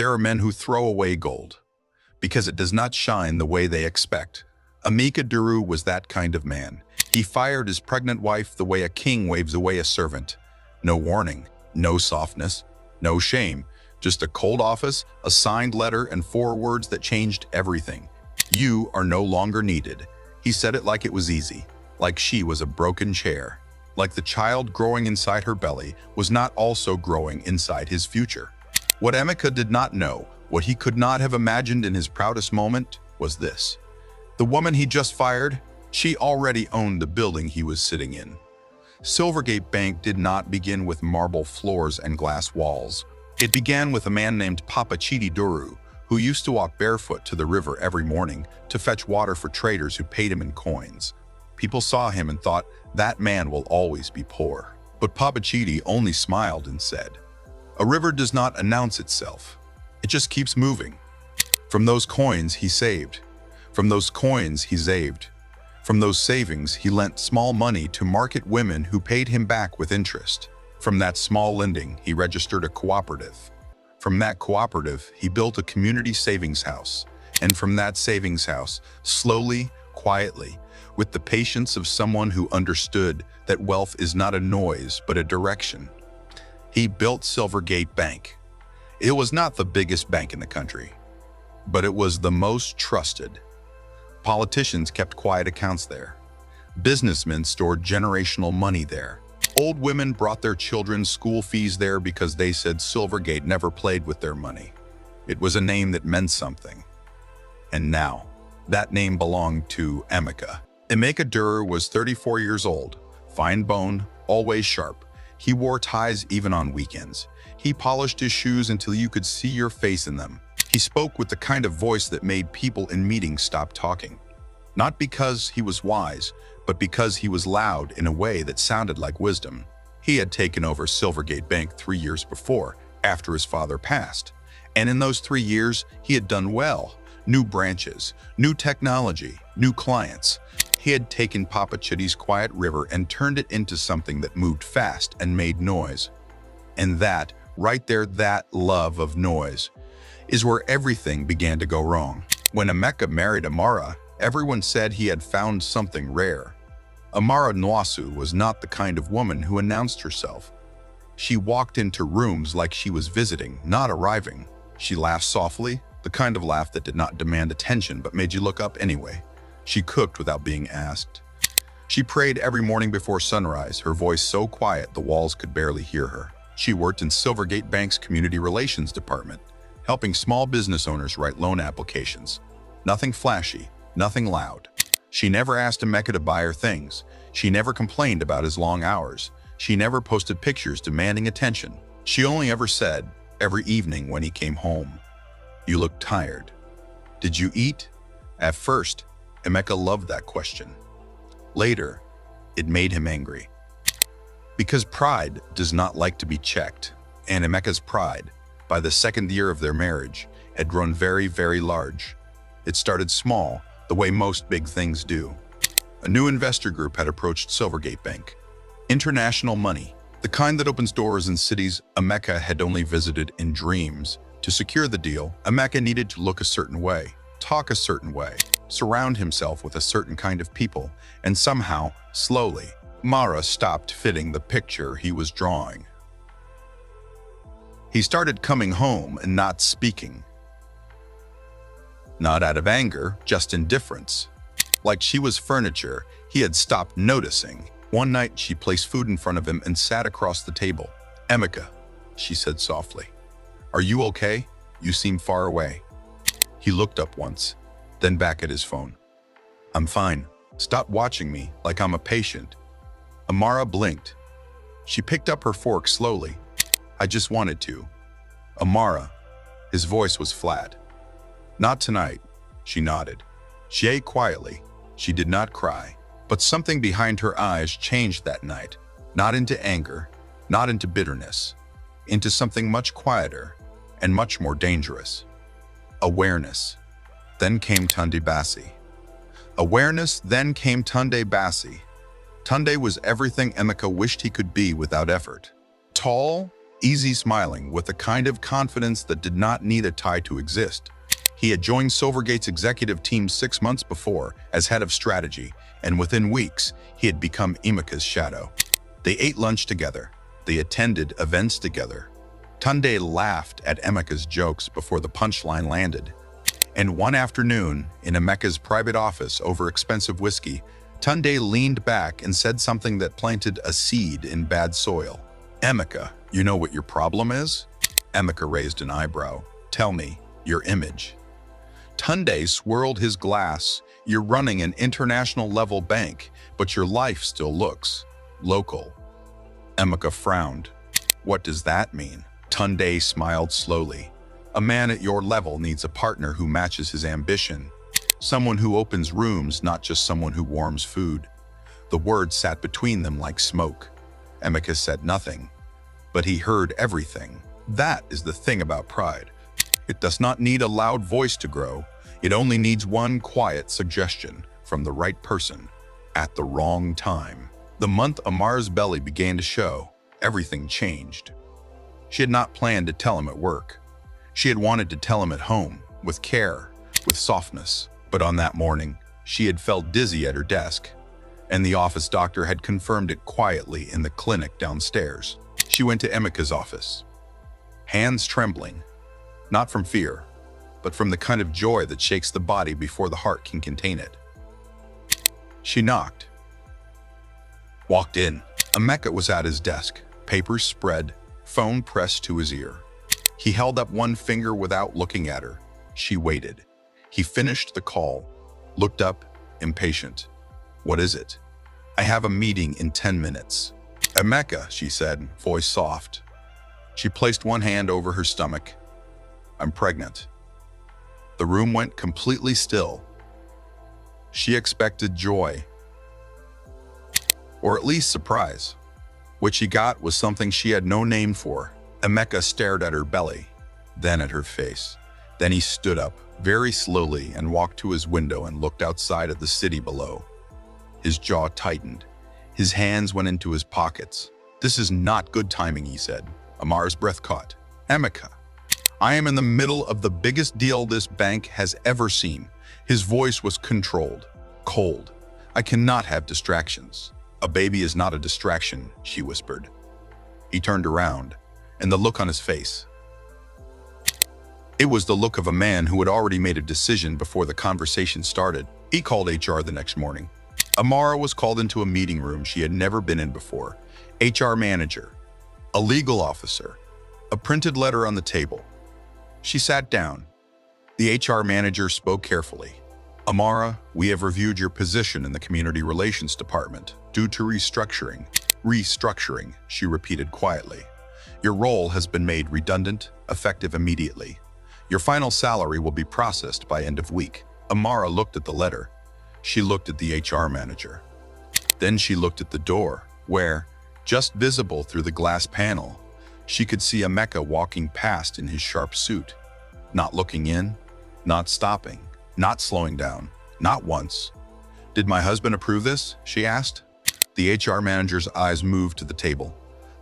there are men who throw away gold because it does not shine the way they expect. Emeka Duru was that kind of man. He fired his pregnant wife the way a king waves away a servant. No warning, no softness, no shame, just a cold office, a signed letter, and 4 words that changed everything. You are no longer needed. He said it like it was easy, like she was a broken chair, like the child growing inside her belly was not also growing inside his future. What Emeka did not know, what he could not have imagined in his proudest moment, was this. The woman he just fired, she already owned the building he was sitting in. Silvergate Bank did not begin with marble floors and glass walls. It began with a man named Emeka Duru, who used to walk barefoot to the river every morning to fetch water for traders who paid him in coins. People saw him and thought, that man will always be poor. But Emeka only smiled and said, a river does not announce itself. It just keeps moving. From those coins he saved. From those coins he saved. From those savings he lent small money to market women who paid him back with interest. From that small lending he registered a cooperative. From that cooperative he built a community savings house. And from that savings house, slowly, quietly, with the patience of someone who understood that wealth is not a noise but a direction, he built Silvergate Bank. It was not the biggest bank in the country, but it was the most trusted. Politicians kept quiet accounts there. Businessmen stored generational money there. Old women brought their children's school fees there because they said Silvergate never played with their money. It was a name that meant something. And now, that name belonged to Emeka. Emeka Duru was 34 years old, fine-boned, always sharp. He wore ties even on weekends. He polished his shoes until you could see your face in them. He spoke with the kind of voice that made people in meetings stop talking. Not because he was wise, but because he was loud in a way that sounded like wisdom. He had taken over Silvergate Bank 3 years before, after his father passed. And in those 3 years, he had done well. New branches, new technology, new clients. He had taken Emeka's quiet river and turned it into something that moved fast and made noise. And that, right there, that love of noise, is where everything began to go wrong. When Emeka married Amara, everyone said he had found something rare. Amara Nwasu was not the kind of woman who announced herself. She walked into rooms like she was visiting, not arriving. She laughed softly, the kind of laugh that did not demand attention but made you look up anyway. She cooked without being asked. She prayed every morning before sunrise, her voice so quiet the walls could barely hear her. She worked in Silvergate Bank's Community Relations Department, helping small business owners write loan applications. Nothing flashy, nothing loud. She never asked Emeka to buy her things. She never complained about his long hours. She never posted pictures demanding attention. She only ever said, every evening when he came home, "You look tired. Did you eat?" At first, Emeka loved that question. Later, it made him angry. Because pride does not like to be checked, and Emeka's pride, by the second year of their marriage, had grown very, very large. It started small, the way most big things do. A new investor group had approached Silvergate Bank. International money, the kind that opens doors in cities Emeka had only visited in dreams. To secure the deal, Emeka needed to look a certain way, talk a certain way, surround himself with a certain kind of people, and somehow, slowly, Amara stopped fitting the picture he was drawing. He started coming home and not speaking. Not out of anger, just indifference. Like she was furniture, he had stopped noticing. One night, she placed food in front of him and sat across the table. "Emeka," she said softly, "are you okay? You seem far away." He looked up once, then back at his phone. "I'm fine. Stop watching me like I'm a patient." Amara blinked. She picked up her fork slowly. "I just wanted to." "Amara." His voice was flat. "Not tonight." She nodded. She ate quietly. She did not cry. But something behind her eyes changed that night. Not into anger, not into bitterness. Into something much quieter and much more dangerous. Awareness. Then came Tunde Basi. Awareness, then came Tunde Basi. Tunde was everything Emeka wished he could be without effort. Tall, easy smiling with a kind of confidence that did not need a tie to exist. He had joined Silvergate's executive team 6 months before as head of strategy, and within weeks, he had become Emeka's shadow. They ate lunch together. They attended events together. Tunde laughed at Emeka's jokes before the punchline landed. And one afternoon, in Emeka's private office over expensive whiskey, Tunde leaned back and said something that planted a seed in bad soil. "Emeka, you know what your problem is?" Emeka raised an eyebrow. "Tell me, your image." Tunde swirled his glass. "You're running an international-level bank, but your life still looks local." Emeka frowned. "What does that mean?" Tunde smiled slowly. "A man at your level needs a partner who matches his ambition. Someone who opens rooms, not just someone who warms food." The words sat between them like smoke. Emeka said nothing, but he heard everything. That is the thing about pride. It does not need a loud voice to grow. It only needs one quiet suggestion from the right person at the wrong time. The month Amara's belly began to show, everything changed. She had not planned to tell him at work. She had wanted to tell him at home, with care, with softness. But on that morning, she had felt dizzy at her desk, and the office doctor had confirmed it quietly in the clinic downstairs. She went to Emeka's office, hands trembling, not from fear, but from the kind of joy that shakes the body before the heart can contain it. She knocked. Walked in. Emeka was at his desk, papers spread, phone pressed to his ear. He held up one finger without looking at her. She waited. He finished the call, looked up, impatient. "What is it?" "I have a meeting in 10 minutes. "Emeka," she said, voice soft. She placed one hand over her stomach. "I'm pregnant." The room went completely still. She expected joy, or at least surprise. What she got was something she had no name for. Emeka stared at her belly, then at her face. Then he stood up, very slowly, and walked to his window and looked outside at the city below. His jaw tightened. His hands went into his pockets. "This is not good timing," he said. Amara's breath caught. "Emeka, I am in the middle of the biggest deal this bank has ever seen." His voice was controlled, cold. "I cannot have distractions." "A baby is not a distraction," she whispered. He turned around, and the look on his face. It was the look of a man who had already made a decision before the conversation started. He called HR the next morning. Amara was called into a meeting room she had never been in before. HR manager, a legal officer, a printed letter on the table. She sat down. The HR manager spoke carefully. "Amara, we have reviewed your position in the Community Relations Department due to restructuring." "Restructuring," she repeated quietly. "Your role has been made redundant, effective immediately. Your final salary will be processed by end of week." Amara looked at the letter. She looked at the HR manager. Then she looked at the door, where, just visible through the glass panel, she could see Emeka walking past in his sharp suit. Not looking in, not stopping, not slowing down, not once. "Did my husband approve this?" she asked. The HR manager's eyes moved to the table.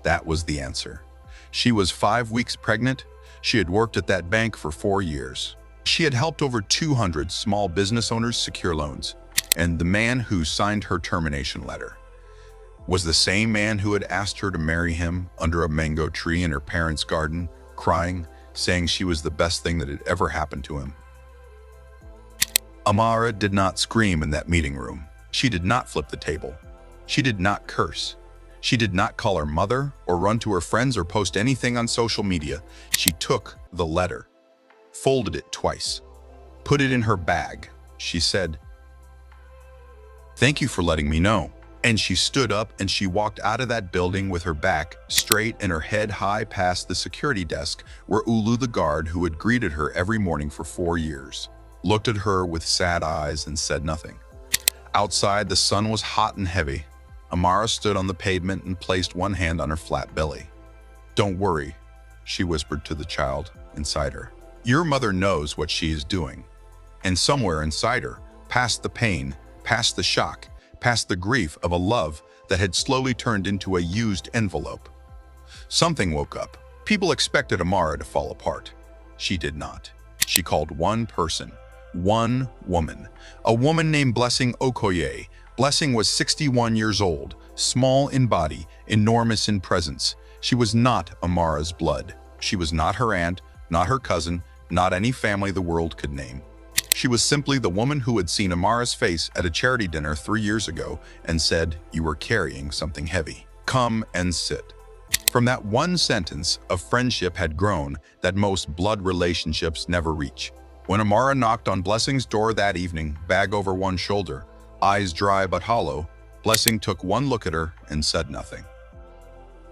That was the answer. She was 5 weeks pregnant. She had worked at that bank for 4 years. She had helped over 200 small business owners secure loans. And the man who signed her termination letter was the same man who had asked her to marry him under a mango tree in her parents' garden, crying, saying she was the best thing that had ever happened to him. Amara did not scream in that meeting room. She did not flip the table. She did not curse. She did not call her mother or run to her friends or post anything on social media. She took the letter, folded it twice, put it in her bag. She said, "Thank you for letting me know." And she stood up and she walked out of that building with her back straight and her head high past the security desk where Ulu, the guard who had greeted her every morning for 4 years, looked at her with sad eyes and said nothing. Outside, the sun was hot and heavy. Amara stood on the pavement and placed one hand on her flat belly. "Don't worry," she whispered to the child inside her. "Your mother knows what she is doing." And somewhere inside her, past the pain, past the shock, past the grief of a love that had slowly turned into a used envelope, something woke up. People expected Amara to fall apart. She did not. She called one person, one woman, a woman named Blessing Okoye. Blessing was 61 years old, small in body, enormous in presence. She was not Amara's blood. She was not her aunt, not her cousin, not any family the world could name. She was simply the woman who had seen Amara's face at a charity dinner 3 years ago and said, "You were carrying something heavy. Come and sit." From that one sentence, a friendship had grown that most blood relationships never reach. When Amara knocked on Blessing's door that evening, bag over one shoulder, eyes dry but hollow, Blessing took one look at her and said nothing.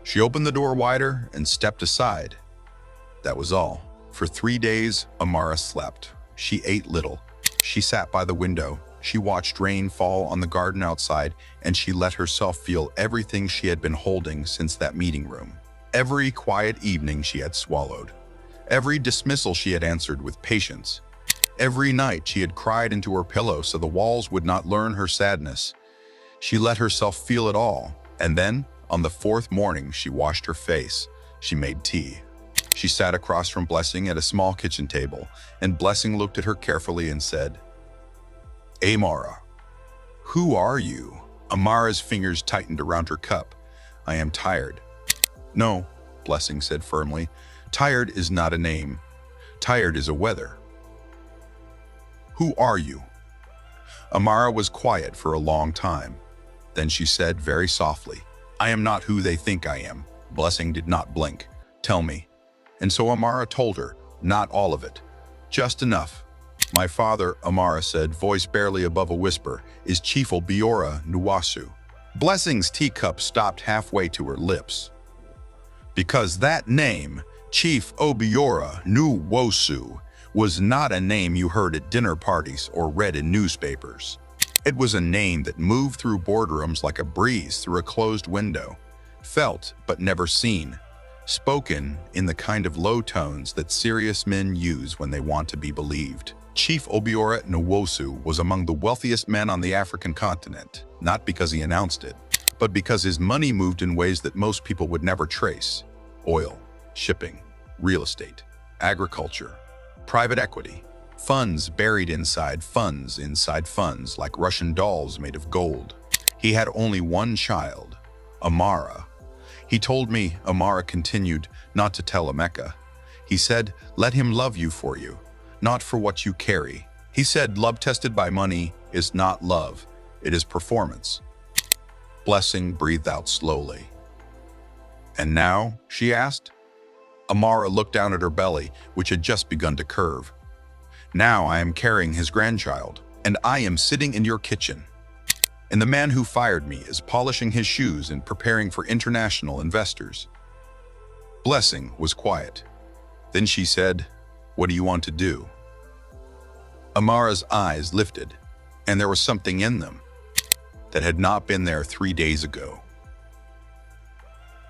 She opened the door wider and stepped aside. That was all. For 3 days, Amara slept. She ate little. She sat by the window. She watched rain fall on the garden outside, and she let herself feel everything she had been holding since that meeting room. Every quiet evening she had swallowed. Every dismissal she had answered with patience. Every night she had cried into her pillow so the walls would not learn her sadness. She let herself feel it all, and then, on the 4th morning, she washed her face. She made tea. She sat across from Blessing at a small kitchen table, and Blessing looked at her carefully and said, "Amara, who are you?" Amara's fingers tightened around her cup. "I am tired." "No," Blessing said firmly. "Tired is not a name. Tired is a weather." "Who are you?" Amara was quiet for a long time. Then she said very softly, "I am not who they think I am." Blessing did not blink. "Tell me." And so Amara told her, not all of it, just enough. "My father," Amara said, voice barely above a whisper, "is Chief Obiora Nuwasu." Blessing's teacup stopped halfway to her lips. Because that name, Chief Obiora Nuwasu, was not a name you heard at dinner parties or read in newspapers. It was a name that moved through boardrooms like a breeze through a closed window, felt but never seen, spoken in the kind of low tones that serious men use when they want to be believed. Chief Obiora Nwosu was among the wealthiest men on the African continent, not because he announced it, but because his money moved in ways that most people would never trace. Oil, shipping, real estate, agriculture, private equity, funds buried inside funds like Russian dolls made of gold. He had only one child, Amara. He told me, Amara continued, not to tell Emeka. He said, "Let him love you for you, not for what you carry." He said, "Love tested by money is not love, it is performance." Blessing breathed out slowly. "And now?" she asked. Amara looked down at her belly, which had just begun to curve. "Now I am carrying his grandchild, and I am sitting in your kitchen. And the man who fired me is polishing his shoes and preparing for international investors." Blessing was quiet. Then she said, "What do you want to do?" Amara's eyes lifted, and there was something in them that had not been there 3 days ago.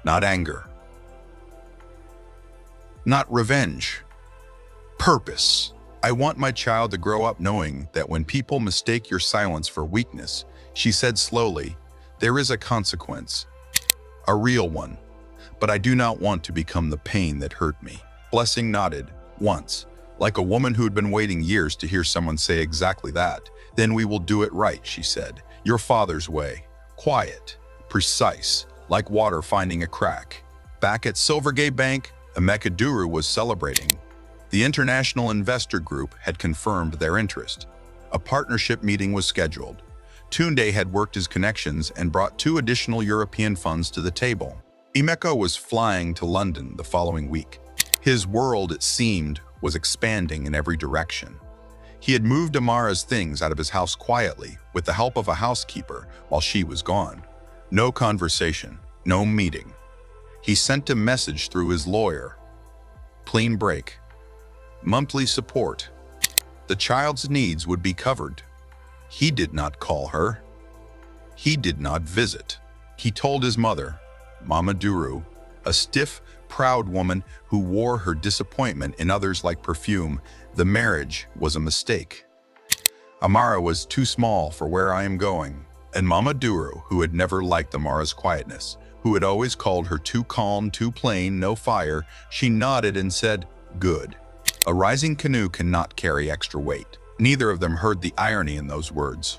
Not anger. Not revenge. Purpose. "I want my child to grow up knowing that when people mistake your silence for weakness," she said slowly, "there is a consequence. A real one. But I do not want to become the pain that hurt me." Blessing nodded, once, like a woman who had been waiting years to hear someone say exactly that. "Then we will do it right," she said. "Your father's way. Quiet. Precise. Like water finding a crack." Back at Silvergate Bank, Emeka Duru was celebrating. The international investor group had confirmed their interest. A partnership meeting was scheduled. Tunde had worked his connections and brought 2 additional European funds to the table. Emeka was flying to London the following week. His world, it seemed, was expanding in every direction. He had moved Amara's things out of his house quietly with the help of a housekeeper while she was gone. No conversation, no meeting. He sent a message through his lawyer. Clean break. Monthly support. The child's needs would be covered. He did not call her. He did not visit. He told his mother, Mama Duru, a stiff, proud woman who wore her disappointment in others like perfume, the marriage was a mistake. Amara was too small for where I am going. And Mama Duru, who had never liked Amara's quietness, who had always called her too calm, too plain, no fire, she nodded and said, "Good." A rising canoe cannot carry extra weight. Neither of them heard the irony in those words.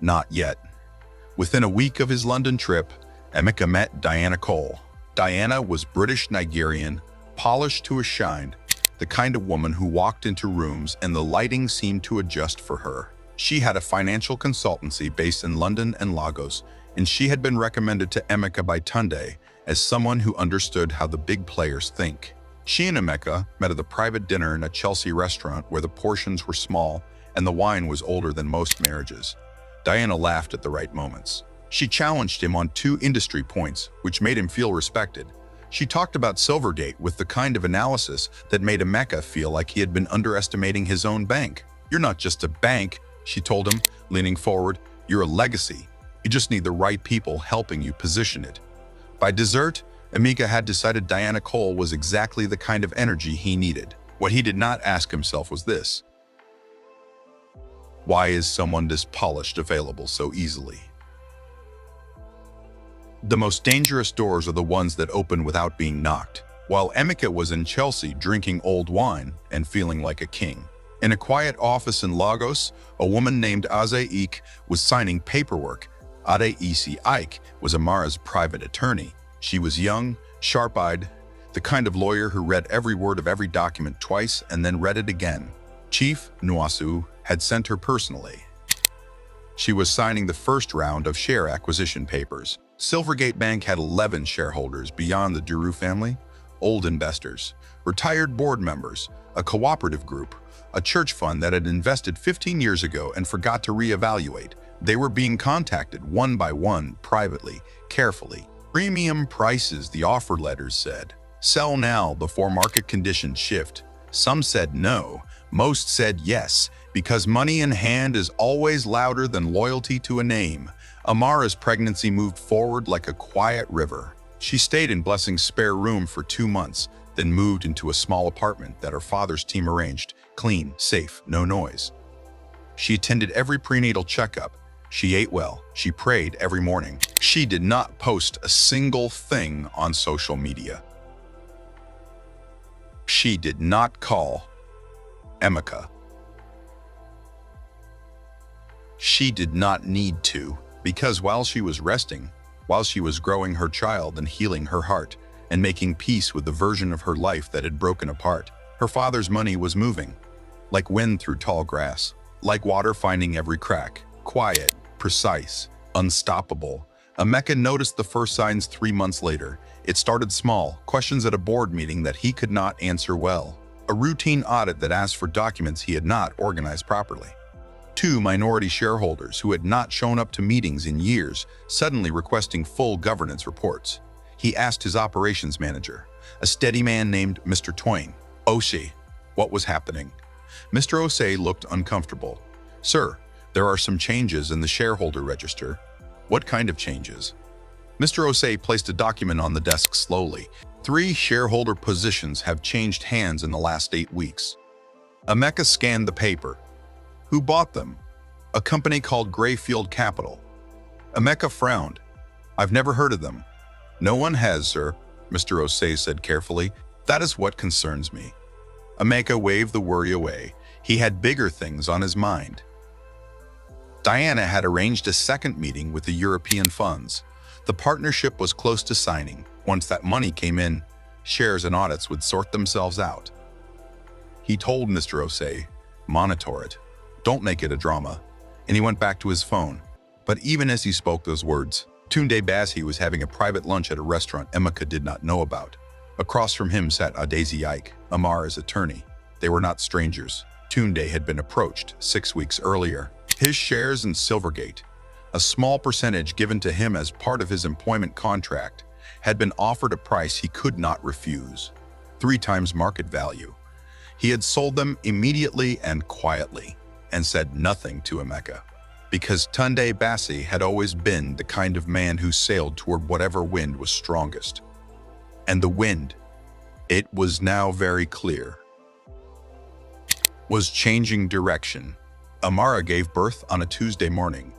Not yet. Within a week of his London trip, Emeka met Diana Cole. Diana was British-Nigerian, polished to a shine, the kind of woman who walked into rooms and the lighting seemed to adjust for her. She had a financial consultancy based in London and Lagos, and she had been recommended to Emeka by Tunde as someone who understood how the big players think. She and Emeka met at a private dinner in a Chelsea restaurant where the portions were small and the wine was older than most marriages. Diana laughed at the right moments. She challenged him on 2 industry points, which made him feel respected. She talked about Silvergate with the kind of analysis that made Emeka feel like he had been underestimating his own bank. "You're not just a bank," she told him, leaning forward. "You're a legacy. You just need the right people helping you position it." By dessert, Emeka had decided Diana Cole was exactly the kind of energy he needed. What he did not ask himself was this: why is someone this polished available so easily? The most dangerous doors are the ones that open without being knocked. While Emeka was in Chelsea drinking old wine and feeling like a king, in a quiet office in Lagos, a woman named Ade Ike was signing paperwork. Ade Ike was Amara's private attorney. She was young, sharp-eyed, the kind of lawyer who read every word of every document twice and then read it again. Chief Nwasu had sent her personally. She was signing the first round of share acquisition papers. Silvergate Bank had 11 shareholders beyond the Duru family: old investors, retired board members, a cooperative group, a church fund that had invested 15 years ago and forgot to reevaluate. They were being contacted one by one, privately, carefully. Premium prices, the offer letters said. Sell now before market conditions shift. Some said no, most said yes, because money in hand is always louder than loyalty to a name. Amara's pregnancy moved forward like a quiet river. She stayed in Blessing's spare room for 2 months, then moved into a small apartment that her father's team arranged. Clean, safe, no noise. She attended every prenatal checkup. She ate well. She prayed every morning. She did not post a single thing on social media. She did not call Emeka. She did not need to, because while she was resting, while she was growing her child and healing her heart and making peace with the version of her life that had broken apart, her father's money was moving, like wind through tall grass, like water finding every crack, quiet, precise, unstoppable. Emeka noticed the first signs 3 months later. It started small, questions at a board meeting that he could not answer well, a routine audit that asked for documents he had not organized properly. 2 minority shareholders who had not shown up to meetings in years, suddenly requesting full governance reports. He asked his operations manager, a steady man named Mr. Twain, Osei, what was happening. Mr. Osei looked uncomfortable. "Sir, there are some changes in the shareholder register." "What kind of changes?" Mr. Osei placed a document on the desk slowly. 3 shareholder positions have changed hands in the last 8 weeks. Emeka scanned the paper. "Who bought them?" "A company called Greyfield Capital." Emeka frowned. "I've never heard of them." "No one has, sir," Mr. Osei said carefully. "That is what concerns me." Emeka waved the worry away. He had bigger things on his mind. Diana had arranged a second meeting with the European funds. The partnership was close to signing. Once that money came in, shares and audits would sort themselves out. He told Mr. Osei, "Monitor it. Don't make it a drama." And he went back to his phone. But even as he spoke those words, Tunde Bassi was having a private lunch at a restaurant Emeka did not know about. Across from him sat Ade Ike, Amara's attorney. They were not strangers. Tunde had been approached 6 weeks earlier. His shares in Silvergate, a small percentage given to him as part of his employment contract, had been offered a price he could not refuse, 3 times market value. He had sold them immediately and quietly, and said nothing to Emeka, because Tunde Bassi had always been the kind of man who sailed toward whatever wind was strongest. And the wind, it was now very clear, was changing direction. Amara gave birth on a Tuesday morning.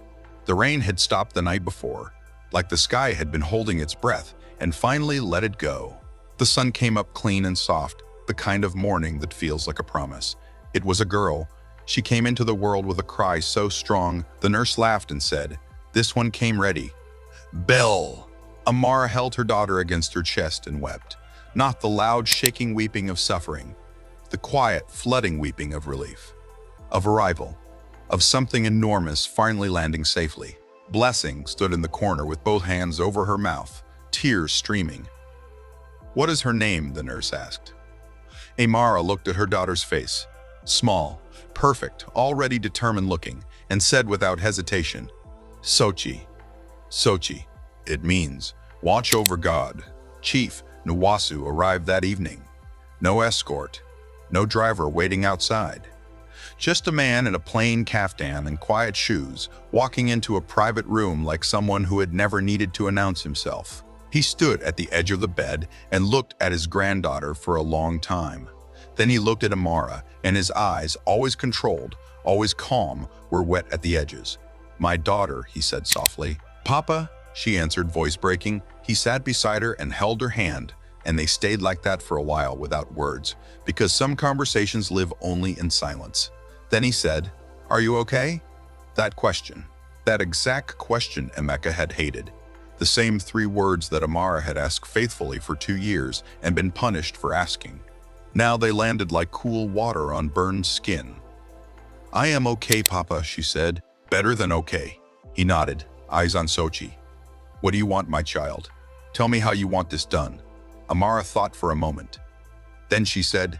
The rain had stopped the night before. Like the sky had been holding its breath, and finally let it go. The sun came up clean and soft, the kind of morning that feels like a promise. It was a girl. She came into the world with a cry so strong, the nurse laughed and said, "This one came ready." Belle! Amara held her daughter against her chest and wept. Not the loud, shaking weeping of suffering, the quiet, flooding weeping of relief, of arrival, of something enormous finally landing safely. Blessing stood in the corner with both hands over her mouth, tears streaming. "What is her name?" the nurse asked. Amara looked at her daughter's face, small, perfect, already determined looking, and said without hesitation, "Sochi. Sochi. It means, watch over God." Chief Nwasu arrived that evening. No escort, no driver waiting outside. Just a man in a plain kaftan and quiet shoes, walking into a private room like someone who had never needed to announce himself. He stood at the edge of the bed and looked at his granddaughter for a long time. Then he looked at Amara, and his eyes, always controlled, always calm, were wet at the edges. "My daughter," he said softly. "Papa," she answered, voice breaking. He sat beside her and held her hand, and they stayed like that for a while without words, because some conversations live only in silence. Then he said, "Are you okay?" That question, that exact question Emeka had hated. The same 3 words that Amara had asked faithfully for 2 years and been punished for asking. Now they landed like cool water on burned skin. "I am okay, Papa," she said. "Better than okay." He nodded, eyes on Sochi. "What do you want, my child? Tell me how you want this done." Amara thought for a moment. Then she said,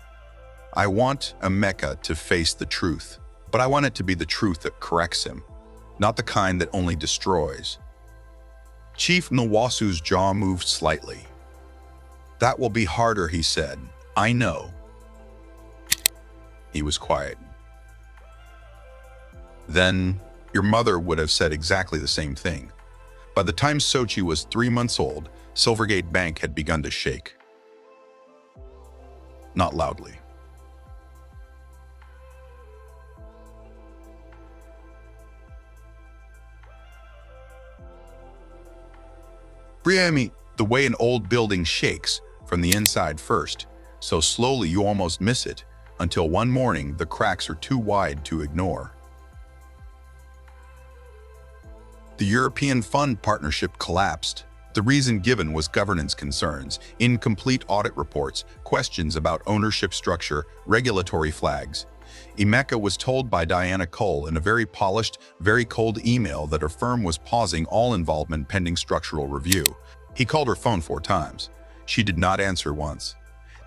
"I want Emeka to face the truth, but I want it to be the truth that corrects him, not the kind that only destroys." Chief Nwasu's jaw moved slightly. "That will be harder," he said. "I know." He was quiet. "Then your mother would have said exactly the same thing." By the time Sochi was 3 months old, Silvergate Bank had begun to shake. Not loudly. Briami, the way an old building shakes, from the inside first, so slowly you almost miss it, until one morning the cracks are too wide to ignore. The European Fund Partnership collapsed. The reason given was governance concerns, incomplete audit reports, questions about ownership structure, regulatory flags. Emeka was told by Diana Cole in a very polished, very cold email that her firm was pausing all involvement pending structural review. He called her phone 4 times. She did not answer once.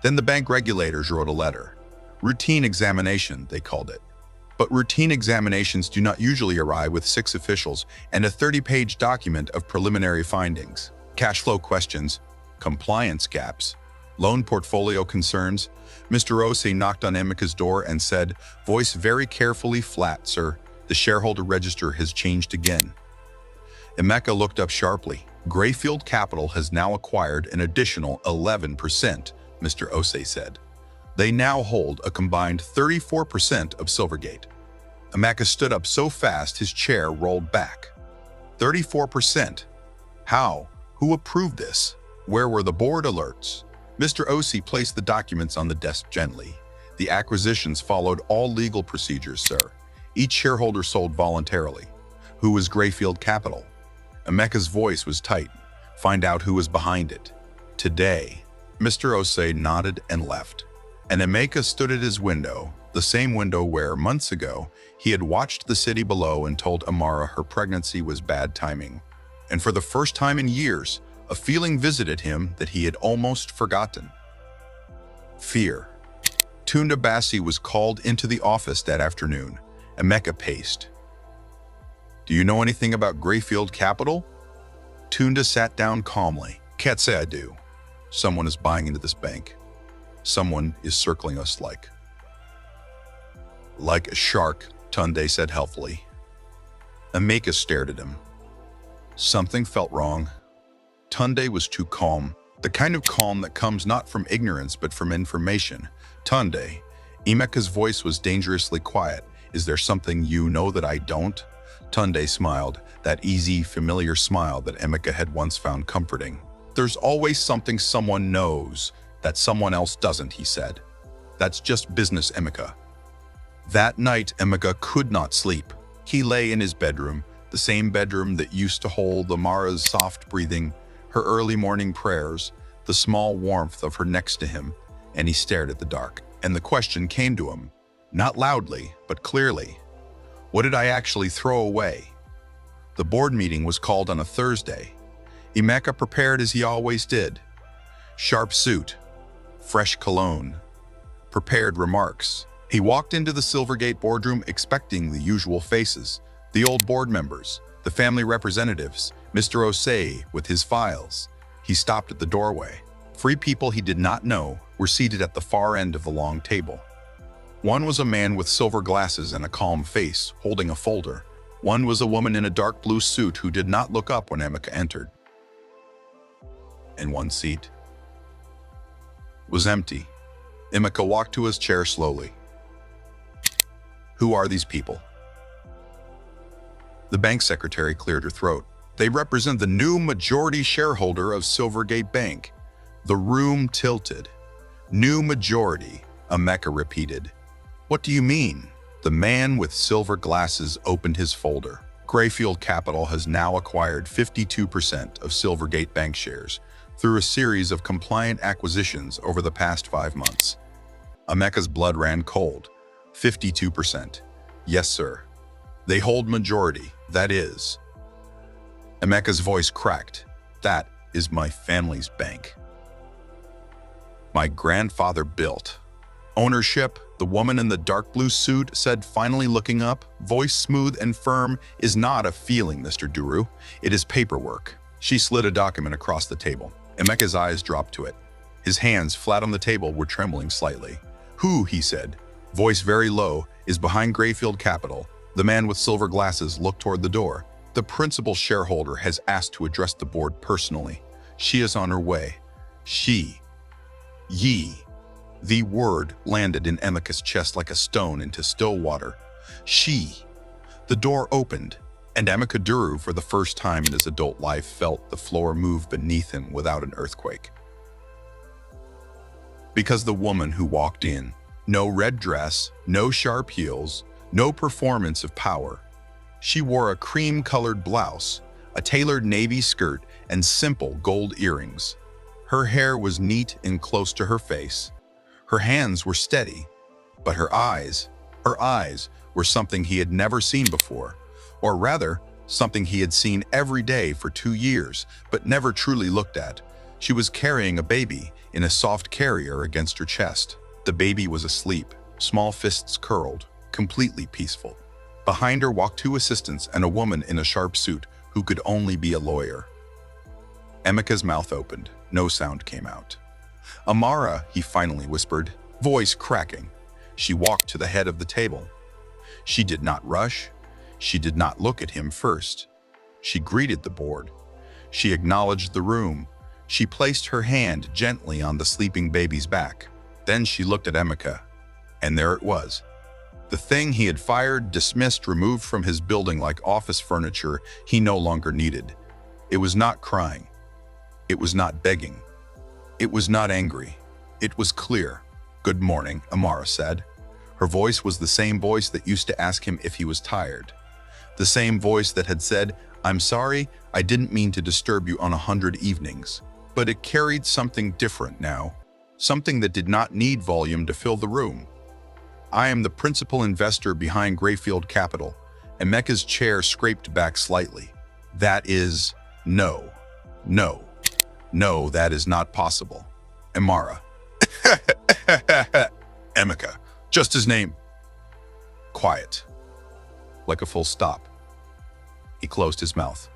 Then the bank regulators wrote a letter. Routine examination, they called it. But routine examinations do not usually arrive with 6 officials and a 30-page document of preliminary findings. Cash flow questions, compliance gaps, loan portfolio concerns. Mr. Ose knocked on Emeka's door and said, voice very carefully flat, "Sir, the shareholder register has changed again." Emeka looked up sharply. "Greyfield Capital has now acquired an additional 11%, Mr. Ose said. They now hold a combined 34% of Silvergate. Emeka stood up so fast his chair rolled back. 34%? How? Who approved this? Where were the board alerts? Mr. Ose placed the documents on the desk gently. The acquisitions followed all legal procedures, sir. Each shareholder sold voluntarily. Who was Greyfield Capital? Emeka's voice was tight. Find out who was behind it. Today. Mr. Ose nodded and left. And Emeka stood at his window, the same window where, months ago, he had watched the city below and told Amara her pregnancy was bad timing. And for the first time in years, a feeling visited him that he had almost forgotten. Fear. Tunda Bassi was called into the office that afternoon. Emeka paced. Do you know anything about Greyfield Capital? Tunda sat down calmly. Can't say I do. Someone is buying into this bank. Someone is circling us like a shark, Tunde said helpfully. Emeka stared at him. Something felt wrong. Tunde was too calm, the kind of calm that comes not from ignorance but from information. Tunde, Emeka's voice was dangerously quiet. Is there something you know that I don't? Tunde smiled, that easy, familiar smile that Emeka had once found comforting. There's always something someone knows that someone else doesn't, he said. That's just business, Emeka. That night, Emeka could not sleep. He lay in his bedroom, the same bedroom that used to hold Amara's soft breathing, her early morning prayers, the small warmth of her next to him, and he stared at the dark. And the question came to him, not loudly, but clearly. What did I actually throw away? The board meeting was called on a Thursday. Emeka prepared as he always did. Sharp suit, fresh cologne, prepared remarks. He walked into the Silvergate boardroom expecting the usual faces, the old board members, the family representatives, Mr. Osei with his files. He stopped at the doorway. 3 people he did not know were seated at the far end of the long table. One was a man with silver glasses and a calm face, holding a folder. One was a woman in a dark blue suit who did not look up when Emeka entered. And one seat was empty. Emeka walked to his chair slowly. Who are these people? The bank secretary cleared her throat. They represent the new majority shareholder of Silvergate Bank. The room tilted. New majority, Emeka repeated. What do you mean? The man with silver glasses opened his folder. Grayfield Capital has now acquired 52% of Silvergate Bank shares through a series of compliant acquisitions over the past 5 months. Emeka's blood ran cold. 52%. Yes, sir. They hold majority, that is. Emeka's voice cracked. That is my family's bank. My grandfather built. Ownership, the woman in the dark blue suit said, finally looking up, voice smooth and firm, is not a feeling, Mr. Duru. It is paperwork. She slid a document across the table. Emeka's eyes dropped to it. His hands, flat on the table, were trembling slightly. Who, he said, voice very low, is behind Grayfield Capital. The man with silver glasses looked toward the door. The principal shareholder has asked to address the board personally. She is on her way. Ye. The word landed in Emeka's chest like a stone into still water. She. The door opened, and Emeka Duru, for the first time in his adult life, felt the floor move beneath him without an earthquake. Because the woman who walked in, no red dress, no sharp heels, no performance of power. She wore a cream-colored blouse, a tailored navy skirt, and simple gold earrings. Her hair was neat and close to her face. Her hands were steady, but her eyes were something he had never seen before, or rather, something he had seen every day for 2 years, but never truly looked at. She was carrying a baby in a soft carrier against her chest. The baby was asleep, small fists curled, completely peaceful. Behind her walked 2 assistants and a woman in a sharp suit who could only be a lawyer. Emeka's mouth opened. No sound came out. Amara, he finally whispered, voice cracking. She walked to the head of the table. She did not rush. She did not look at him first. She greeted the board. She acknowledged the room. She placed her hand gently on the sleeping baby's back. Then she looked at Emeka, and there it was. The thing he had fired, dismissed, removed from his building like office furniture he no longer needed. It was not crying. It was not begging. It was not angry. It was clear. Good morning, Amara said. Her voice was the same voice that used to ask him if he was tired. The same voice that had said, I'm sorry, I didn't mean to disturb you on 100 evenings. But it carried something different now. Something that did not need volume to fill the room. I am the principal investor behind Grayfield Capital. Emeka's chair scraped back slightly. That is, no, that is not possible. Amara. Emeka, just his name. Quiet. Like a full stop. He closed his mouth.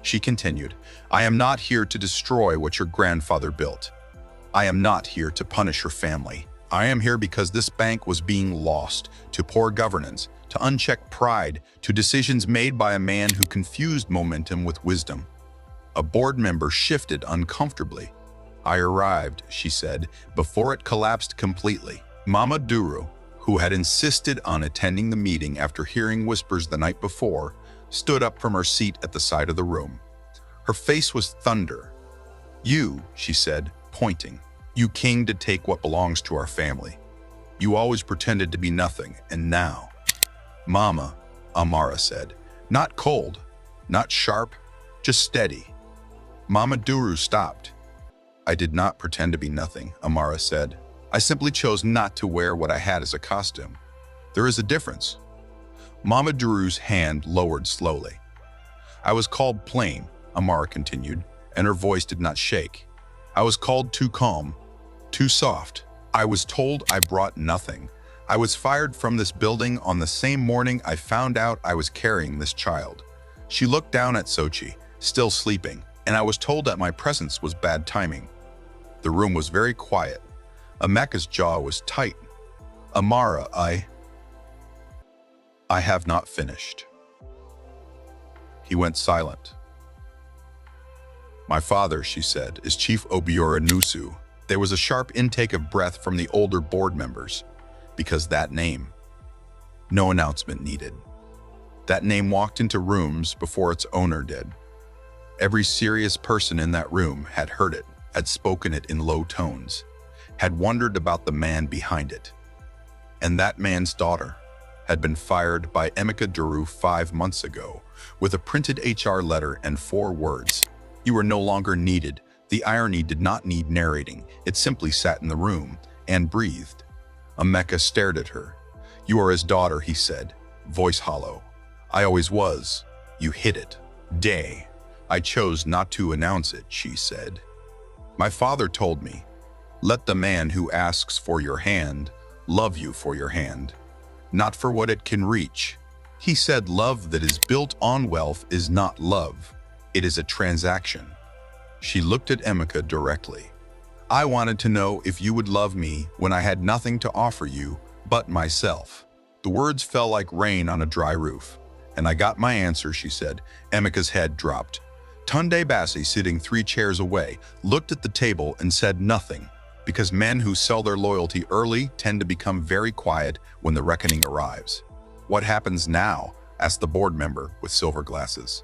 She continued, I am not here to destroy what your grandfather built. I am not here to punish your family. I am here because this bank was being lost to poor governance, to unchecked pride, to decisions made by a man who confused momentum with wisdom. A board member shifted uncomfortably. I arrived, she said, before it collapsed completely. Mama Duru, who had insisted on attending the meeting after hearing whispers the night before, stood up from her seat at the side of the room. Her face was thunder. You, she said, pointing. You king to take what belongs to our family. You always pretended to be nothing, and now. Mama, Amara said. Not cold, not sharp, just steady. Mama Duru stopped. I did not pretend to be nothing, Amara said. I simply chose not to wear what I had as a costume. There is a difference. Mama Duru's hand lowered slowly. I was called plain, Amara continued, and her voice did not shake. I was called too calm, too soft. I was told I brought nothing. I was fired from this building on the same morning I found out I was carrying this child. She looked down at Sochi, still sleeping, and I was told that my presence was bad timing. The room was very quiet. Emeka's jaw was tight. Amara, I have not finished. He went silent. My father, she said, is Chief Obiora Nusu. There was a sharp intake of breath from the older board members. Because that name. No announcement needed. That name walked into rooms before its owner did. Every serious person in that room had heard it, had spoken it in low tones, had wondered about the man behind it. And that man's daughter had been fired by Emeka Duru 5 months ago with a printed HR letter and 4 words. You were no longer needed. The irony did not need narrating. It simply sat in the room and breathed. Emeka stared at her. You are his daughter, he said, voice hollow. I always was. You hid it. Day. I chose not to announce it, she said. My father told me, let the man who asks for your hand love you for your hand, not for what it can reach. He said love that is built on wealth is not love. It is a transaction. She looked at Emeka directly. I wanted to know if you would love me when I had nothing to offer you but myself. The words fell like rain on a dry roof. And I got my answer, she said. Emeka's head dropped. Tunde Bassi, sitting 3 chairs away, looked at the table and said nothing, because men who sell their loyalty early tend to become very quiet when the reckoning arrives. What happens now? Asked the board member with silver glasses.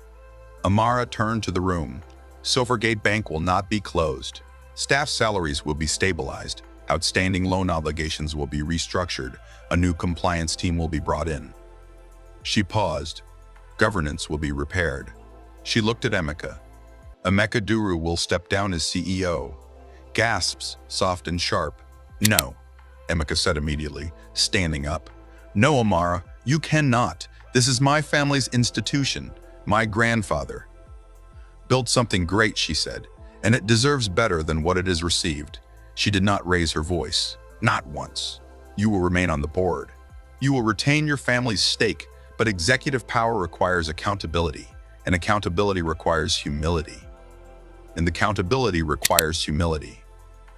Amara turned to the room. Silvergate Bank will not be closed. Staff salaries will be stabilized. Outstanding loan obligations will be restructured. A new compliance team will be brought in. She paused. Governance will be repaired. She looked at Emeka. Emeka Duru will step down as CEO. Gasps, soft and sharp. No, Emeka said immediately, standing up. No, Amara, you cannot. This is my family's institution. My grandfather built something great, she said, and it deserves better than what it has received. She did not raise her voice. Not once. You will remain on the board. You will retain your family's stake, but executive power requires accountability, and accountability requires humility. And accountability requires humility,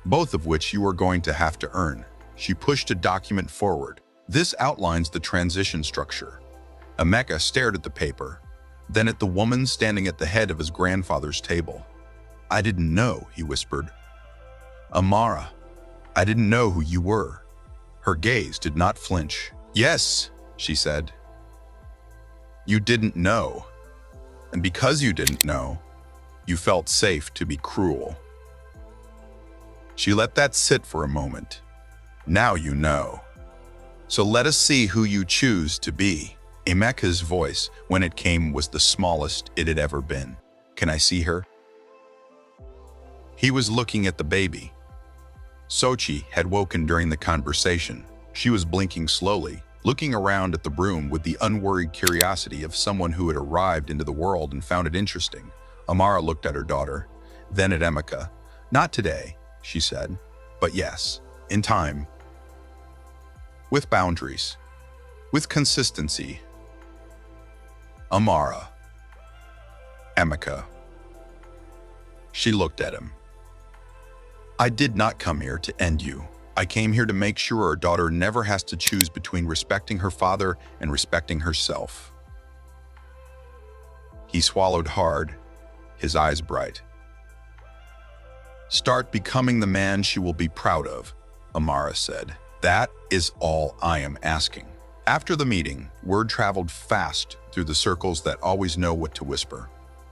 both of which you are going to have to earn. She pushed a document forward. This outlines the transition structure. Emeka stared at the paper, then at the woman standing at the head of his grandfather's table. I didn't know, he whispered. Amara, I didn't know who you were. Her gaze did not flinch. Yes, she said. You didn't know. And because you didn't know, you felt safe to be cruel. She let that sit for a moment. Now you know. So let us see who you choose to be. Emeka's voice, when it came, was the smallest it had ever been. Can I see her? He was looking at the baby. Sochi had woken during the conversation. She was blinking slowly, looking around at the room with the unworried curiosity of someone who had arrived into the world and found it interesting. Amara looked at her daughter, then at Emeka. Not today, she said, but yes, in time. With boundaries. With consistency. Amara. Emeka. She looked at him. I did not come here to end you. I came here to make sure our daughter never has to choose between respecting her father and respecting herself. He swallowed hard, his eyes bright. Start becoming the man she will be proud of, Amara said. That is all I am asking. After the meeting, word traveled fast through the circles that always know what to whisper.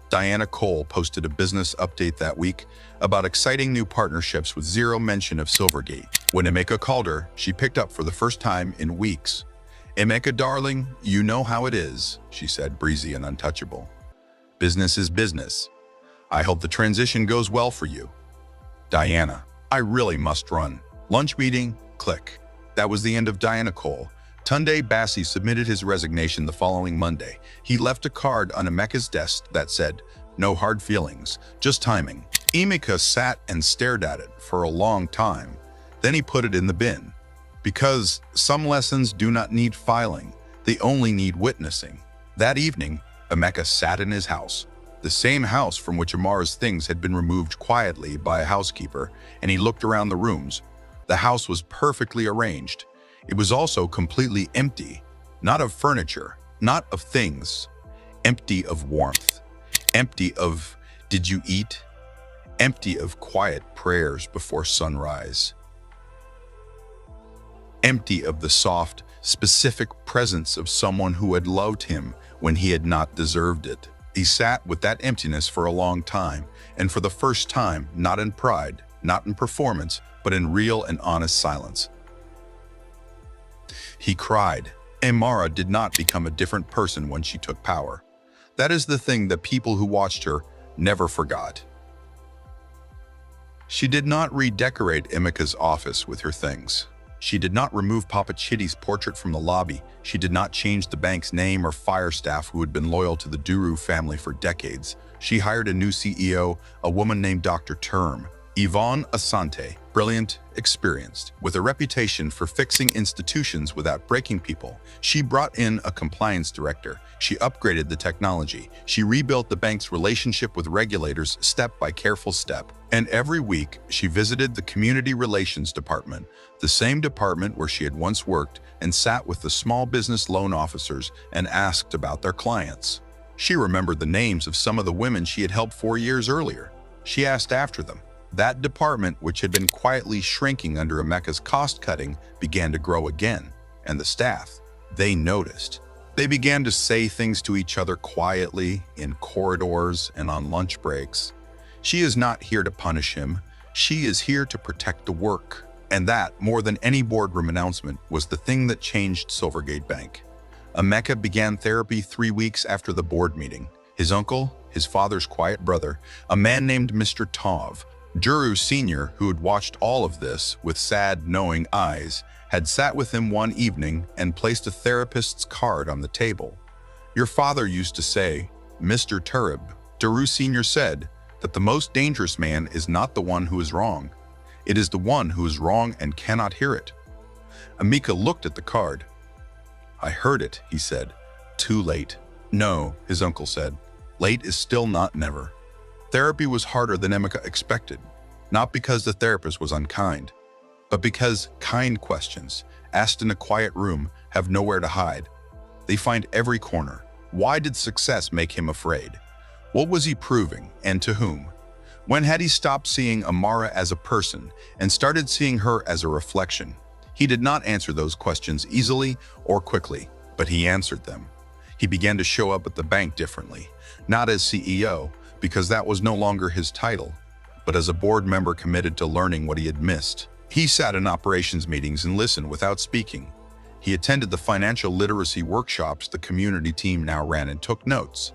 Diana Cole posted a business update that week about exciting new partnerships with zero mention of Silvergate. When Emeka called her, she picked up for the first time in weeks. "Emeka, darling, you know how it is," she said, breezy and untouchable. "Business is business. I hope the transition goes well for you." "Diana, I really must run. Lunch meeting, click." That was the end of Diana Cole. Tunde Bassi submitted his resignation the following Monday. He left a card on Emeka's desk that said, "No hard feelings, just timing." Emeka sat and stared at it for a long time. Then he put it in the bin. Because some lessons do not need filing, they only need witnessing. That evening, Emeka sat in his house, the same house from which Amara's things had been removed quietly by a housekeeper, and he looked around the rooms. The house was perfectly arranged. It was also completely empty, not of furniture, not of things, empty of warmth, empty of "did you eat?" Empty of quiet prayers before sunrise, empty of the soft, specific presence of someone who had loved him when he had not deserved it. He sat with that emptiness for a long time, and for the first time, not in pride, not in performance, but in real and honest silence. He cried. Amara did not become a different person when she took power. That is the thing that people who watched her never forgot. She did not redecorate Emeka's office with her things. She did not remove Papa Chitty's portrait from the lobby. She did not change the bank's name or fire staff who had been loyal to the Duru family for decades. She hired a new CEO, a woman named Dr. Term, Yvonne Asante, brilliant, experienced, with a reputation for fixing institutions without breaking people. She brought in a compliance director. She upgraded the technology. She rebuilt the bank's relationship with regulators step by careful step. And every week, she visited the Community Relations Department, the same department where she had once worked, and sat with the small business loan officers and asked about their clients. She remembered the names of some of the women she had helped 4 years earlier. She asked after them. That department, which had been quietly shrinking under Emeka's cost-cutting, began to grow again, and the staff, they noticed. They began to say things to each other quietly, in corridors and on lunch breaks. She is not here to punish him. She is here to protect the work. And that, more than any boardroom announcement, was the thing that changed Silvergate Bank. Emeka began therapy 3 weeks after the board meeting. His uncle, his father's quiet brother, a man named Mr. Tov, Duru Sr., who had watched all of this with sad, knowing eyes, had sat with him one evening and placed a therapist's card on the table. "Your father used to say, Mr. Turib," Duru Sr. said, "that the most dangerous man is not the one who is wrong. It is the one who is wrong and cannot hear it." Emeka looked at the card. "I heard it," he said. "Too late." "No," his uncle said. "Late is still not never." Therapy was harder than Emeka expected, not because the therapist was unkind, but because kind questions, asked in a quiet room, have nowhere to hide. They find every corner. Why did success make him afraid? What was he proving, and to whom? When had he stopped seeing Amara as a person and started seeing her as a reflection? He did not answer those questions easily or quickly, but he answered them. He began to show up at the bank differently, not as CEO, because that was no longer his title, but as a board member committed to learning what he had missed. He sat in operations meetings and listened without speaking. He attended the financial literacy workshops the community team now ran and took notes.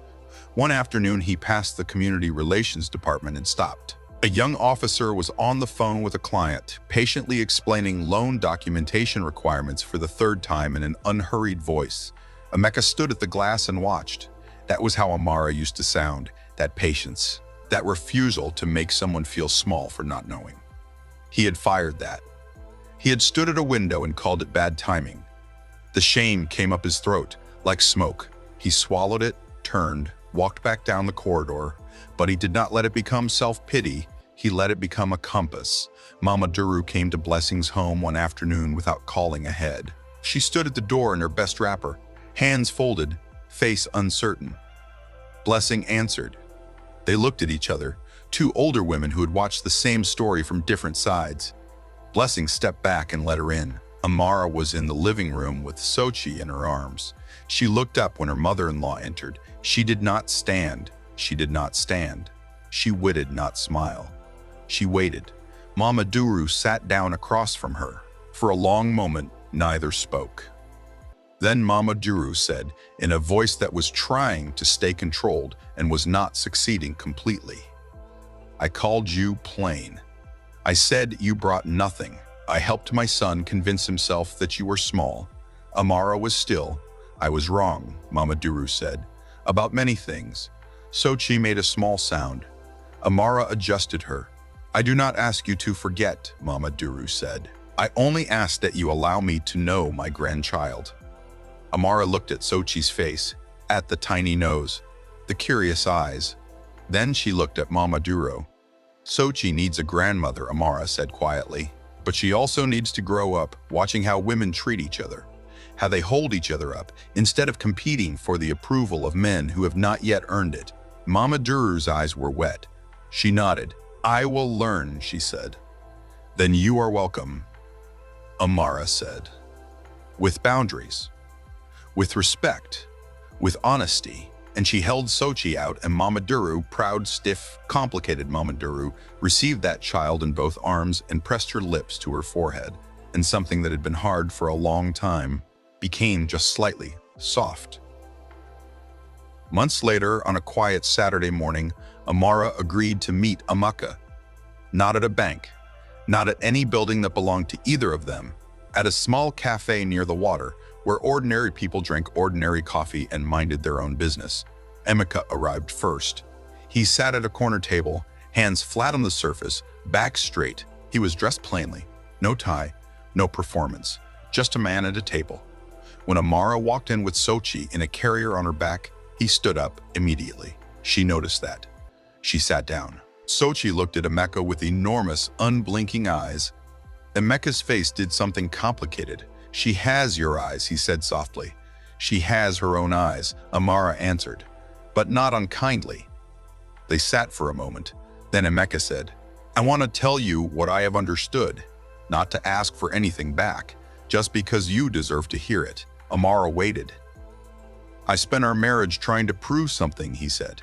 One afternoon, he passed the community relations department and stopped. A young officer was on the phone with a client, patiently explaining loan documentation requirements for the third time in an unhurried voice. Emeka stood at the glass and watched. That was how Amara used to sound. That patience, that refusal to make someone feel small for not knowing. He had fired that. He had stood at a window and called it bad timing. The shame came up his throat, like smoke. He swallowed it, turned, walked back down the corridor, but he did not let it become self-pity. He let it become a compass. Mama Duru came to Blessing's home one afternoon without calling ahead. She stood at the door in her best wrapper, hands folded, face uncertain. Blessing answered. They looked at each other, two older women who had watched the same story from different sides. Blessing stepped back and let her in. Amara was in the living room with Sochi in her arms. She looked up when her mother-in-law entered. She did not stand. She did not stand. She waited, not smile. She waited. Mama Duru sat down across from her. For a long moment, neither spoke. Then Mama Duru said, in a voice that was trying to stay controlled and was not succeeding completely, "I called you plain. I said you brought nothing. I helped my son convince himself that you were small. Amara was still. I was wrong," Mama Duru said, "about many things." Sochi made a small sound. Amara adjusted her. "I do not ask you to forget," Mama Duru said. "I only ask that you allow me to know my grandchild." Amara looked at Sochi's face, at the tiny nose, the curious eyes. Then she looked at Mama Duru. "Sochi needs a grandmother," Amara said quietly. "But she also needs to grow up watching how women treat each other, how they hold each other up, instead of competing for the approval of men who have not yet earned it." Mama Duru's eyes were wet. She nodded. "I will learn," she said. "Then you are welcome," Amara said. "With boundaries, with respect, with honesty." And she held Sochi out, and Mama Duru, proud, stiff, complicated Mama Duru, received that child in both arms and pressed her lips to her forehead, and something that had been hard for a long time became just slightly soft. Months later, on a quiet Saturday morning, Amara agreed to meet Emeka. Not at a bank, not at any building that belonged to either of them, at a small cafe near the water, where ordinary people drank ordinary coffee and minded their own business. Emeka arrived first. He sat at a corner table, hands flat on the surface, back straight. He was dressed plainly. No tie, no performance, just a man at a table. When Amara walked in with Sochi in a carrier on her back, he stood up immediately. She noticed that. She sat down. Sochi looked at Emeka with enormous, unblinking eyes. Emeka's face did something complicated. "She has your eyes," he said softly. "She has her own eyes," Amara answered, but not unkindly. They sat for a moment. Then Emeka said, "I want to tell you what I have understood, not to ask for anything back, just because you deserve to hear it." Amara waited. "I spent our marriage trying to prove something," he said.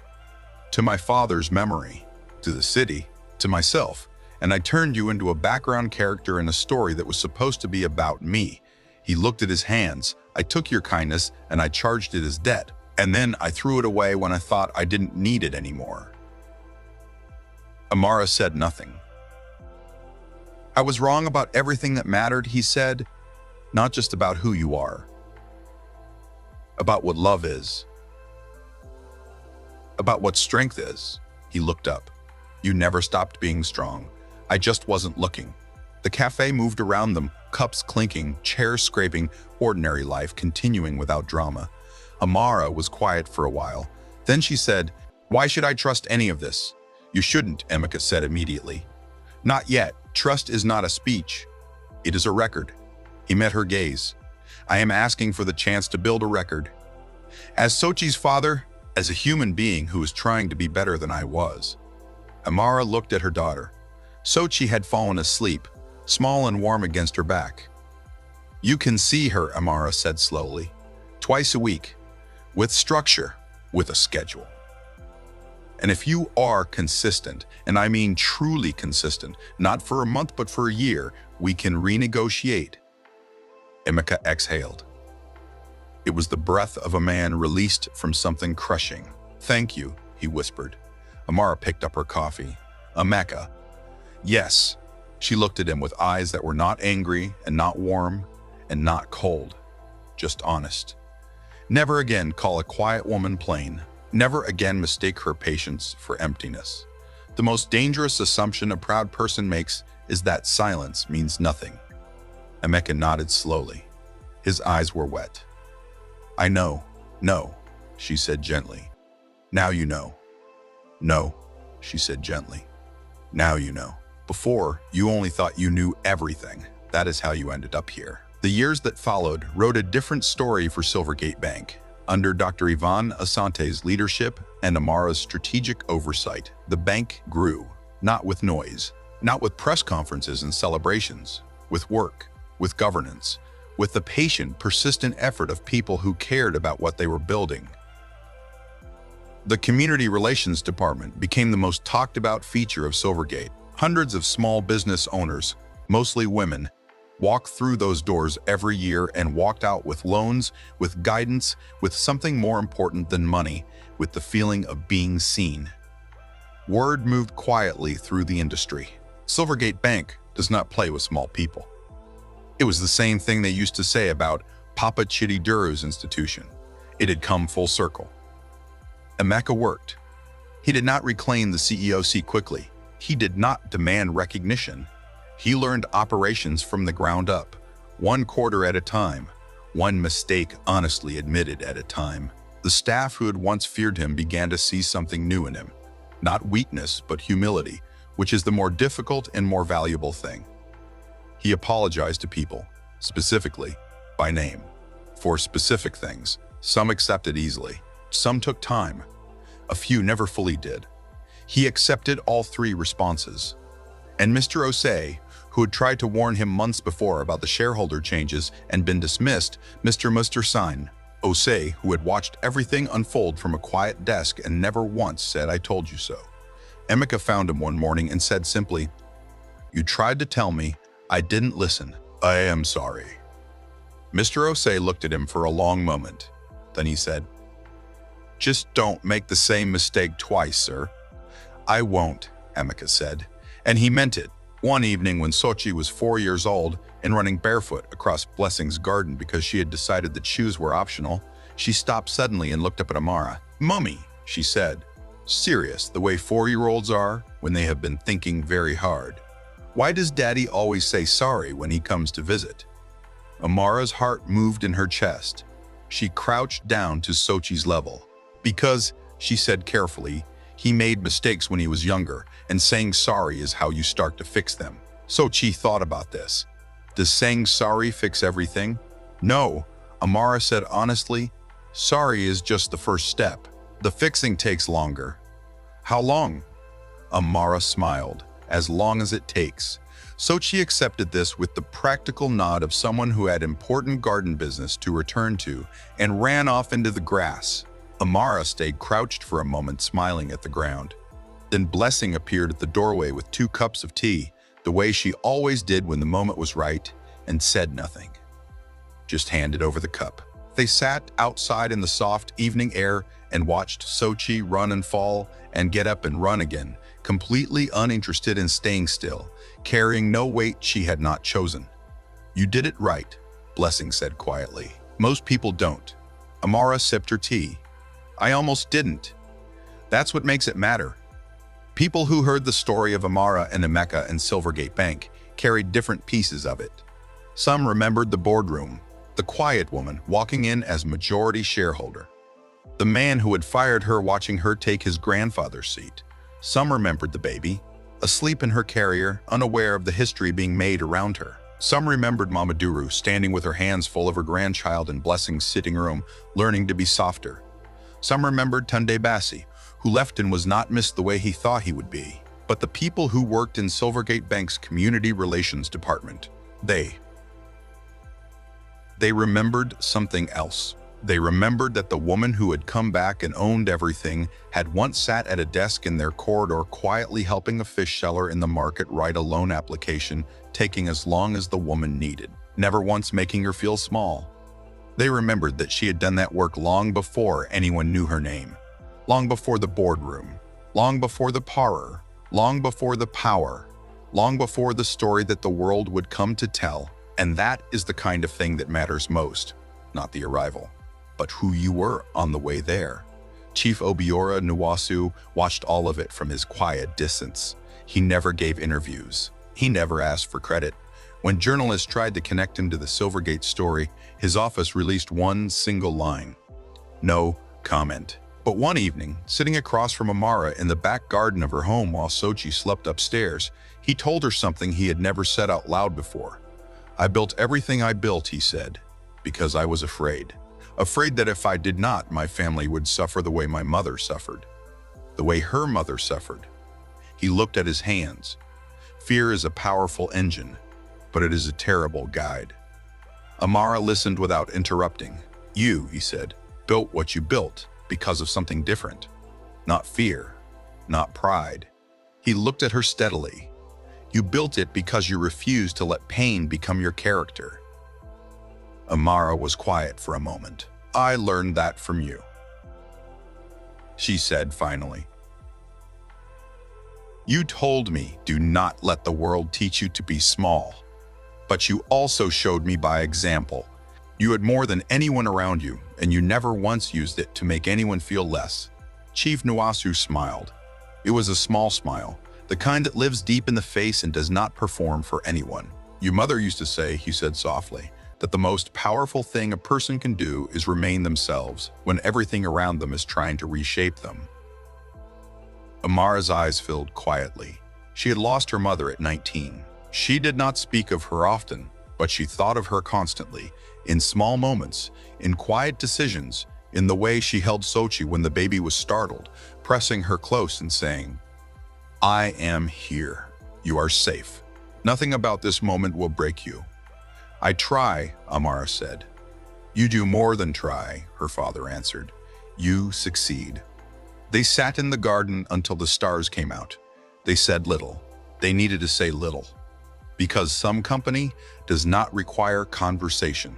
"To my father's memory, to the city, to myself, and I turned you into a background character in a story that was supposed to be about me." He looked at his hands. "I took your kindness and I charged it as debt, and then I threw it away when I thought I didn't need it anymore." Amara said nothing. "I was wrong about everything that mattered," he said, "not just about who you are, about what love is, about what strength is." He looked up. "You never stopped being strong. I just wasn't looking." The cafe moved around them, cups clinking, chairs scraping, ordinary life continuing without drama. Amara was quiet for a while. Then she said, "Why should I trust any of this?" "You shouldn't," Emeka said immediately. "Not yet. Trust is not a speech. It is a record." He met her gaze. "I am asking for the chance to build a record. As Sochi's father, as a human being who is trying to be better than I was." Amara looked at her daughter. Sochi had fallen asleep, small and warm against her back. "You can see her," Amara said slowly. "Twice a week, with structure, with a schedule. And if you are consistent, and I mean truly consistent, not for a month but for a year, we can renegotiate." Emeka exhaled. It was the breath of a man released from something crushing. "Thank you," he whispered. Amara picked up her coffee. "Emeka." "Yes." She looked at him with eyes that were not angry and not warm and not cold, just honest. Never again call a quiet woman plain. Never again mistake her patience for emptiness. The most dangerous assumption a proud person makes is that silence means nothing. Emeka nodded slowly. His eyes were wet. "I know. No," she said gently. "Now you know." "No," she said gently. "Now you know. Before, you only thought you knew everything. That is how you ended up here." The years that followed wrote a different story for Silvergate Bank. Under Dr. Ivan Asante's leadership and Amara's strategic oversight, the bank grew, not with noise, not with press conferences and celebrations, with work, with governance, with the patient, persistent effort of people who cared about what they were building. The Community Relations Department became the most talked about feature of Silvergate. Hundreds of small business owners, mostly women, walked through those doors every year and walked out with loans, with guidance, with something more important than money, with the feeling of being seen. Word moved quietly through the industry. Silvergate Bank does not play with small people. It was the same thing they used to say about Papa Chitty Duru's institution. It had come full circle. Emeka worked. He did not reclaim the CEO seat quickly. He did not demand recognition. He learned operations from the ground up, one quarter at a time, one mistake honestly admitted at a time. The staff who had once feared him began to see something new in him. Not weakness, but humility, which is the more difficult and more valuable thing. He apologized to people, specifically, by name, for specific things. Some accepted easily. Some took time. A few never fully did. He accepted all three responses. And Mr. Osei, who had tried to warn him months before about the shareholder changes and been dismissed, Mr. Musterstein, Osei, who had watched everything unfold from a quiet desk and never once said, "I told you so." Emeka found him one morning and said simply, "You tried to tell me. I didn't listen. I am sorry." Mr. Osei looked at him for a long moment. Then he said, "Just don't make the same mistake twice, sir." "I won't," Emeka said. And he meant it. One evening when Sochi was 4 years old and running barefoot across Blessing's garden because she had decided that shoes were optional, she stopped suddenly and looked up at Amara. "Mummy," she said, serious the way 4-year-olds are when they have been thinking very hard. "Why does Daddy always say sorry when he comes to visit?" Amara's heart moved in her chest. She crouched down to Sochi's level. "Because," she said carefully, "he made mistakes when he was younger, and saying sorry is how you start to fix them." Sochi thought about this. Does saying sorry fix everything? No, Amara said honestly. Sorry is just the first step. The fixing takes longer. How long? Amara smiled. As long as it takes. Sochi accepted this with the practical nod of someone who had important garden business to return to and ran off into the grass. Amara stayed crouched for a moment, smiling at the ground. Then Blessing appeared at the doorway with 2 cups of tea, the way she always did when the moment was right, and said nothing. Just handed over the cup. They sat outside in the soft evening air and watched Sochi run and fall and get up and run again, completely uninterested in staying still, carrying no weight she had not chosen. "You did it right," Blessing said quietly. "Most people don't." Amara sipped her tea. "I almost didn't. That's what makes it matter." People who heard the story of Amara and Emeka and Silvergate Bank carried different pieces of it. Some remembered the boardroom, the quiet woman walking in as majority shareholder, the man who had fired her watching her take his grandfather's seat. Some remembered the baby, asleep in her carrier, unaware of the history being made around her. Some remembered Mama Duru standing with her hands full of her grandchild in Blessing's sitting room, learning to be softer. Some remembered Tunde Bassi, who left and was not missed the way he thought he would be. But the people who worked in Silvergate Bank's Community Relations Department, they remembered something else. They remembered that the woman who had come back and owned everything had once sat at a desk in their corridor quietly helping a fish seller in the market write a loan application, taking as long as the woman needed, never once making her feel small. They remembered that she had done that work long before anyone knew her name, long before the boardroom, long before the parlor, long before the power, long before the story that the world would come to tell. And that is the kind of thing that matters most, not the arrival, but who you were on the way there. Chief Obiora Nwasu watched all of it from his quiet distance. He never gave interviews. He never asked for credit. When journalists tried to connect him to the Silvergate story, his office released one single line: "No comment." But one evening, sitting across from Amara in the back garden of her home while Sochi slept upstairs, he told her something he had never said out loud before. "I built everything I built," he said, "because I was afraid. Afraid that if I did not, my family would suffer the way my mother suffered, the way her mother suffered." He looked at his hands. Fear is a powerful engine, but it is a terrible guide. Amara listened without interrupting. "You," he said, "built what you built because of something different. not fear, not pride. He looked at her steadily. You built it because you refused to let pain become your character. Amara was quiet for a moment. I learned that from you, she said finally. You told me, do not let the world teach you to be small. But you also showed me by example. You had more than anyone around you, and you never once used it to make anyone feel less. Chief Nuasu smiled. It was a small smile, the kind that lives deep in the face and does not perform for anyone. Your mother used to say, he said softly, that the most powerful thing a person can do is remain themselves when everything around them is trying to reshape them. Amara's eyes filled quietly. She had lost her mother at 19. She did not speak of her often, but she thought of her constantly, in small moments, in quiet decisions, in the way she held Sochi when the baby was startled, pressing her close and saying, I am here. You are safe. Nothing about this moment will break you. I try, Amara said. You do more than try, her father answered. You succeed. They sat in the garden until the stars came out. They said little. They needed to say little. Because some company does not require conversation.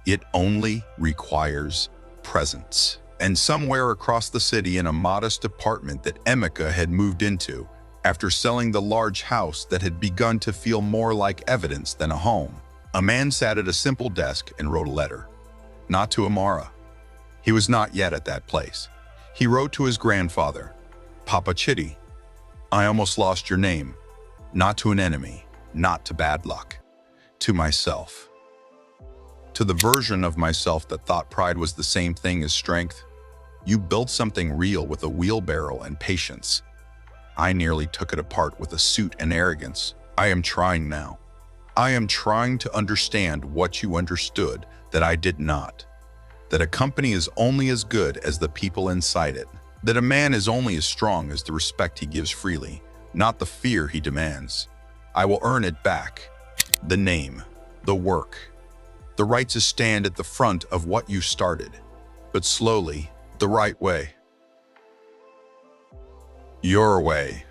It only requires presence. And somewhere across the city in a modest apartment that Emeka had moved into, after selling the large house that had begun to feel more like evidence than a home, a man sat at a simple desk and wrote a letter. Not to Amara. He was not yet at that place. He wrote to his grandfather, Papa Chitty, I almost lost your name. Not to an enemy, not to bad luck. To myself. To the version of myself that thought pride was the same thing as strength. You built something real with a wheelbarrow and patience. I nearly took it apart with a suit and arrogance. I am trying now. I am trying to understand what you understood that I did not. That a company is only as good as the people inside it. That a man is only as strong as the respect he gives freely, not the fear he demands. I will earn it back. The name, the work, the right to stand at the front of what you started, but slowly, the right way. Your way.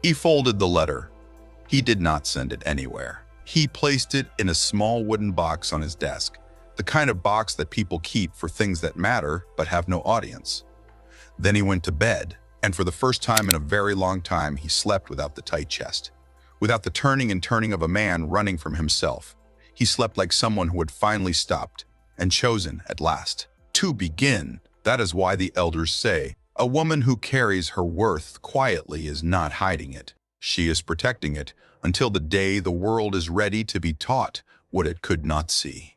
He folded the letter. He did not send it anywhere. He placed it in a small wooden box on his desk, the kind of box that people keep for things that matter but have no audience. Then he went to bed, and for the first time in a very long time, he slept without the tight chest, without the turning and turning of a man running from himself. He slept like someone who had finally stopped and chosen at last to begin. That is why the elders say, a woman who carries her worth quietly is not hiding it. She is protecting it until the day the world is ready to be taught what it could not see.